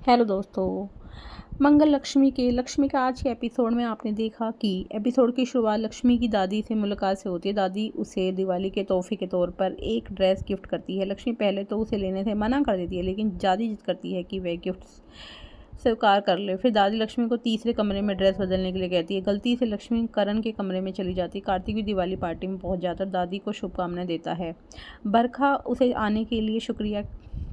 Hello दोस्तों। मंगल लक्ष्मी के आज के एपिसोड में आपने देखा कि एपिसोड की शुरुआत लक्ष्मी की दादी से मुलाकात से होती है। दादी उसे दिवाली के तोहफे के तौर पर एक ड्रेस गिफ्ट करती है। लक्ष्मी पहले तो उसे लेने से मना कर देती है, लेकिन दादी जिद करती है कि वह गिफ्ट स्वीकार कर ले। फिर दादी लक्ष्मी को तीसरे कमरे में ड्रेस बदलने के लिए कहती है। गलती से लक्ष्मी करण के कमरे में चली जाती है। कार्तिक भी दिवाली पार्टी में पहुंच जाकर दादी को शुभकामनाएं देता है। बरखा उसे आने के लिए शुक्रिया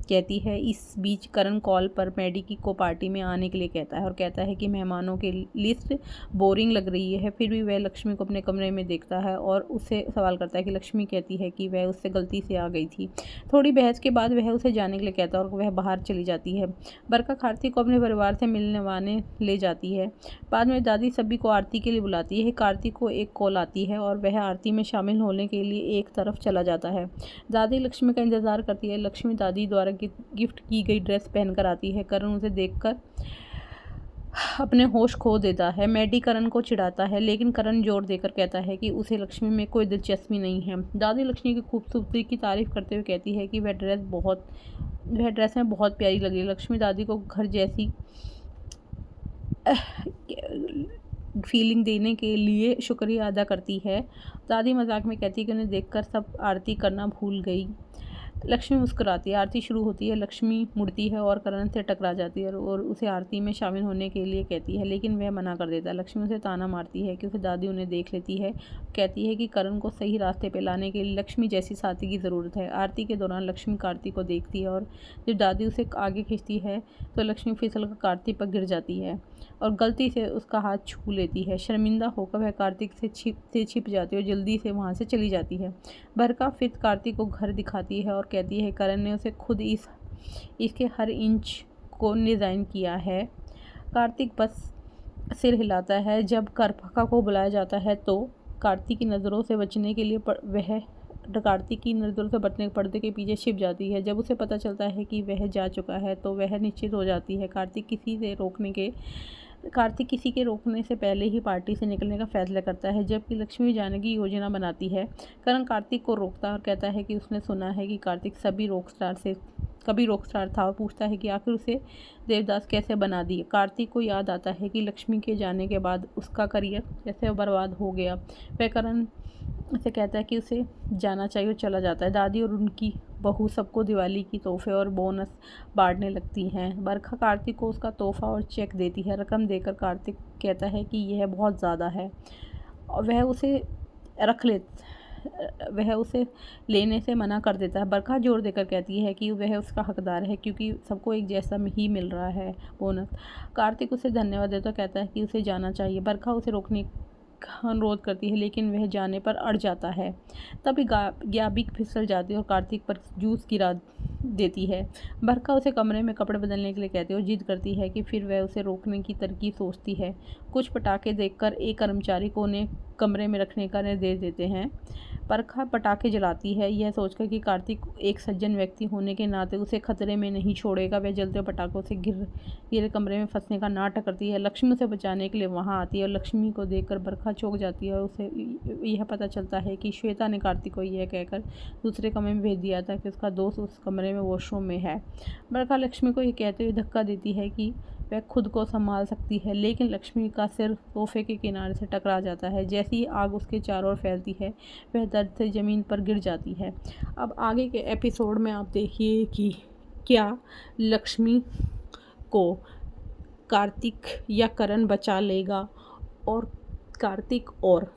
कहती है। इस बीच करण कॉल पर मैडी को पार्टी में आने के लिए कहता है और कहता है कि मेहमानों की लिस्ट बोरिंग लग रही है। फिर भी वह लक्ष्मी को अपने कमरे में देखता है और उससे सवाल करता है कि लक्ष्मी कहती है कि वह उससे गलती से आ गई थी। थोड़ी बहस के बाद वह उसे जाने के लिए कहता है और वह बाहर चली जाती है। बरखा कार्तिक को अपने परिवार से मिलने ले जाती है। बाद में दादी सभी को आरती के लिए बुलाती है। कार्तिक को एक कॉल आती है और वह आरती में शामिल होने के लिए एक तरफ चला जाता है। दादी लक्ष्मी का इंतजार करती है। लक्ष्मी दादी द्वारा गिफ्ट की गई ड्रेस पहनकर आती है। करण उसे देखकर अपने होश खो देता है। मैडी करण को चिढ़ाता है, लेकिन करण जोर देकर कहता है कि उसे लक्ष्मी में कोई दिलचस्पी नहीं है। दादी लक्ष्मी की खूबसूरती की तारीफ करते हुए कहती है कि वह ड्रेस में बहुत प्यारी लगी। लक्ष्मी दादी को घर जैसी फीलिंग देने के लिए शुक्रिया अदा करती है। दादी मजाक में कहती है कि उन्हें देखकर सब आरती करना भूल गई। लक्ष्मी मुस्कुराती है। आरती शुरू होती है। लक्ष्मी मुड़ती है और करण से टकरा जाती है और उसे आरती में शामिल होने के लिए कहती है, लेकिन वह मना कर देता है। लक्ष्मी उसे ताना मारती है कि उसे दादी उन्हें देख लेती है। कहती है कि करण को सही रास्ते पर लाने के लिए लक्ष्मी जैसी साथी की ज़रूरत है। आरती के दौरान लक्ष्मी कार्तिक को देखती है और जब दादी उसे आगे खींचती है तो लक्ष्मी फिसल कर कार्तिक पर गिर जाती है और गलती से उसका हाथ छू लेती है। शर्मिंदा होकर वह कार्तिक से छिप जाती है और जल्दी से वहाँ से चली जाती है। बरखा फिर कार्तिक को घर दिखाती है और कहती है करण ने उसे खुद इसके हर इंच को डिज़ाइन किया है। कार्तिक बस सिर हिलाता है। जब बरखा को बुलाया जाता है तो कार्तिक की नज़रों से बचने के लिए पर्दे के पीछे छिप जाती है। जब उसे पता चलता है कि वह जा चुका है तो वह निश्चित हो जाती है। कार्तिक किसी के रोकने से पहले ही पार्टी से निकलने का फैसला करता है, जबकि लक्ष्मी जाने की योजना बनाती है। करण कार्तिक को रोकता है और कहता है कि उसने सुना है कि कार्तिक कभी रॉक स्टार था और पूछता है कि आखिर उसे देवदास कैसे बना दिए। कार्तिक को याद आता है कि लक्ष्मी के जाने के बाद उसका करियर कैसे बर्बाद हो गया। वह करण से कहता है कि उसे जाना चाहिए और चला जाता है। दादी और उनकी बहू सबको दिवाली की तोहफे और बोनस बांटने लगती हैं। बरखा कार्तिक को उसका तोहफा और चेक देती है। रकम देकर कार्तिक कहता है कि यह बहुत ज़्यादा है और वह उसे लेने से मना कर देता है। बरखा जोर देकर कहती है कि वह उसका हकदार है क्योंकि सबको एक जैसा ही मिल रहा है बोनस। कार्तिक उसे धन्यवाद देता कहता है कि उसे जाना चाहिए। बरखा उसे रोकने का अनुरोध करती है, लेकिन वह जाने पर अड़ जाता है। तभी ग्याबी फिसल जाती है और कार्तिक पर जूस गिरा देती है। बरखा उसे कमरे में कपड़े बदलने के लिए कहती है और जिद करती है कि फिर वह उसे रोकने की तरकीब सोचती है। कुछ पटाखे देखकर एक कर्मचारी को उन्हें कमरे में रखने का निर्देश देते हैं। बरखा पटाखे जलाती है, यह सोचकर कि कार्तिक एक सज्जन व्यक्ति होने के नाते उसे खतरे में नहीं छोड़ेगा। वह जलते पटाखों से गिरे कमरे में फंसने का नाटक करती है। लक्ष्मी उसे बचाने के लिए वहां आती है और लक्ष्मी को देखकर बरखा चौंक जाती है और उसे यह पता चलता है कि श्वेता ने कार्तिक को यह कहकर दूसरे कमरे में भेज दिया था कि उसका दोस्त उस कमरे में वॉशरूम में है। बरखा लक्ष्मी को यह कहते हुए धक्का देती है कि वह खुद को संभाल सकती है, लेकिन लक्ष्मी का सिर सोफे के किनारे से टकरा जाता है। जैसे ही आग उसके चारों ओर फैलती है वह दर्द से ज़मीन पर गिर जाती है। अब आगे के एपिसोड में आप देखिए कि क्या लक्ष्मी को कार्तिक या करण बचा लेगा और कार्तिक और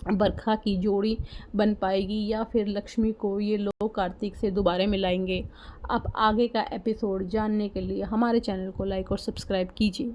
बरखा की जोड़ी बन पाएगी या फिर लक्ष्मी को ये लोग कार्तिक से दोबारा मिलाएंगे। आप आगे का एपिसोड जानने के लिए हमारे चैनल को लाइक और सब्सक्राइब कीजिए।